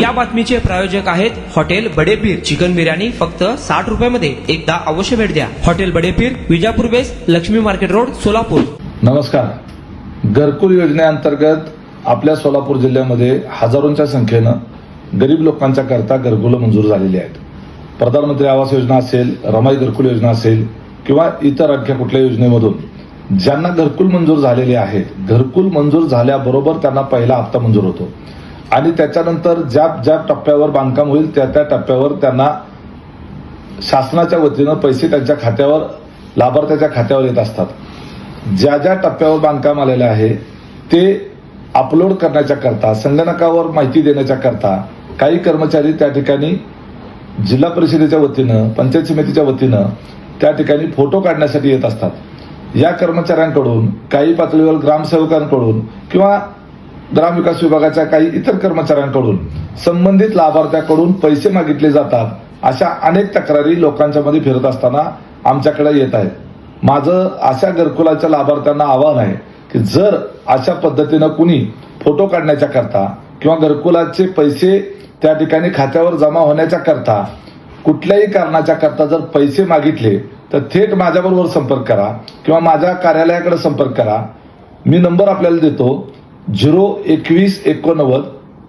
या बातमीचे प्रायोजक आहेत हॉटेल बडेपीर. चिकन बिर्याणी फक्त 60 रुपयामध्ये. एकदा अवश्य भेट द्या. Hotel Badepir, Vijapur west, Laxmi market road, Solapur. नमस्कार. घरकुल योजनेअंतर्गत आपल्या सोलापूर जिल्ह्यामध्ये हजारोंच्या संख्येनं गरीब लोकांच्या करता घरकुलं मंजूर झालेली आहेत. प्रधानमंत्री आवास योजना असेल, रमाई घरकुल योजना असेल किंवा इतर आणखी कुठल्या योजनेमधून ज्यांना घरकुल मंजूर झालेले आहेत, घरकुल मंजूर झाल्याबरोबर त्यांना पहिला हप्ता मंजूर होतो आणि त्याच्यानंतर ज्या टप्प्यावर बांधकाम होईल त्या टप्प्यावर त्यांना शासनाच्या वतीनं पैसे त्यांच्या खात्यावर, लाभार्थ्याच्या खात्यावर येत असतात. ज्या टप्प्यावर बांधकाम आलेले आहे ते अपलोड करण्याच्या करता, संगणकावर माहिती देण्याच्या करता काही कर्मचारी त्या ठिकाणी जिल्हा परिषदेच्या वतीनं, पंचायत समितीच्या वतीनं त्या ठिकाणी फोटो काढण्यासाठी येत असतात. या कर्मचाऱ्यांकडून, काही पातळीवर ग्रामसेवकांकडून किंवा ग्रामविकास विभागाच्या काही इतर कर्मचाऱ्यांकडून संबंधित लाभार्थ्याकडून पैसे मागितले जातात. अशा अनेक तक्रारी लोकांच्या मध्ये फिरत असताना आमच्याकडे येत आहेत. माझं अशा घरकुलाच्या लाभार्थ्यांना आवाहन आहे की जर अशा पद्धतीनं कुणी फोटो काढण्याच्या करता किंवा घरकुलाचे पैसे त्या ठिकाणी खात्यावर जमा होण्याच्या करता कुठल्याही कारणाच्या करता जर पैसे मागितले तर थेट माझ्याबरोबर संपर्क करा किंवा माझ्या कार्यालयाकडे संपर्क करा. मी नंबर आपल्याला देतो 02189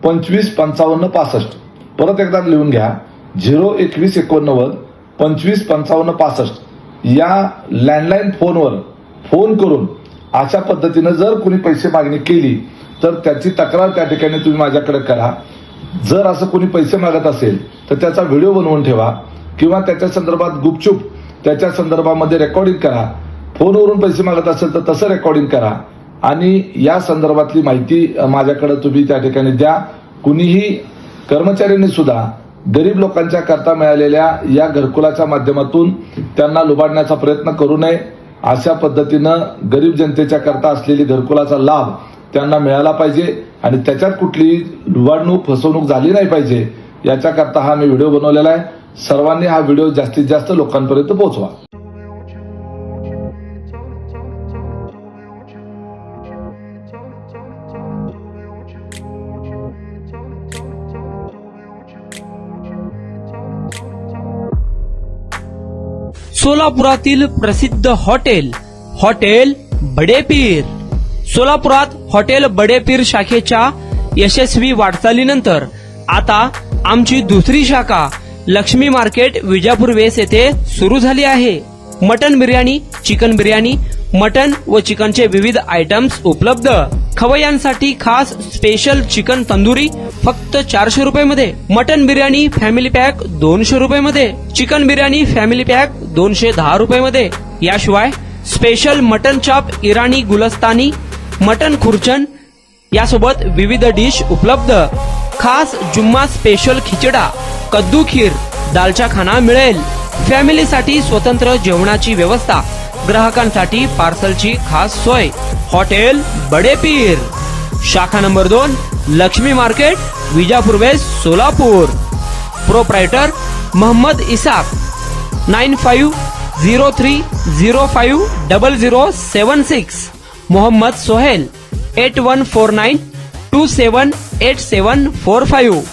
255565. परत एकदा लिहून घ्या 02189 255565. या लँडलाईन फोनवर फोन करून अशा पद्धतीनं जर कोणी पैसे मागणी केली तर त्याची तक्रार त्या ठिकाणी तुम्ही माझ्याकडे करा. जर असं कोणी पैसे मागत असेल तर त्याचा व्हिडिओ बनवून ठेवा किंवा त्याच्या संदर्भात गुपचूप त्याच्या संदर्भामध्ये रेकॉर्डिंग करा. फोनवरून पैसे मागत असेल तर तसं रेकॉर्डिंग करा आणि या संदर्भातली माहिती माझ्याकडे तुम्ही त्या ठिकाणी द्या. कुणीही कर्मचाऱ्यांनी सुद्धा गरीब लोकांच्या करता मिळालेल्या या घरकुलाच्या माध्यमातून त्यांना लुबाडण्याचा प्रयत्न करू नये. अशा पद्धतीनं गरीब जनतेच्या करता असलेली घरकुलाचा लाभ त्यांना मिळाला पाहिजे आणि त्याच्यात कुठलीही लुबाडणूक, फसवणूक झाली नाही पाहिजे याच्याकरता हा मी व्हिडिओ बनवलेला आहे. सर्वांनी हा व्हिडिओ जास्तीत जास्त लोकांपर्यंत पोहोचवा. सोलापुरातील प्रसिद्ध हॉटेल बडेपीर. सोलापुरात हॉटेल बडेपीर शाखेच्या यशस्वी वाटचालीनंतर आता आमची दुसरी शाखा लक्ष्मी मार्केट, विजापूर वेस्ट येथे सुरू झाली आहे. Mutton biryani, chicken biryani, mutton व चिकनचे विविध आयटम्स उपलब्ध. खवय्यांसाठी खास स्पेशल चिकन तंदुरी फक्त 400 रुपयामध्ये. मटन बिर्याणी फॅमिली पॅक 200 रुपयामध्ये. चिकन बिर्याणी फॅमिली पॅक 210 रुपयामध्ये. याशिवाय स्पेशल मटन चाप, इराणी गुलस्तानी, मटन खुर्चन यासोबत विविध डिश उपलब्ध. खास जुम्मा स्पेशल खिचडा, कद्दू खीर, दालचा खाना मिळेल. फॅमिलीसाठी स्वतंत्र जेवणाची व्यवस्था, ग्राहकांसाठी पार्सलची खास सोय. हॉटेल बडेपीर, शाखा number 2, Laxmi market, Vijapur west, Solapur. Proprietor Mohammad Isaq. 9503050076. Mohammad Sohail. 8149278745.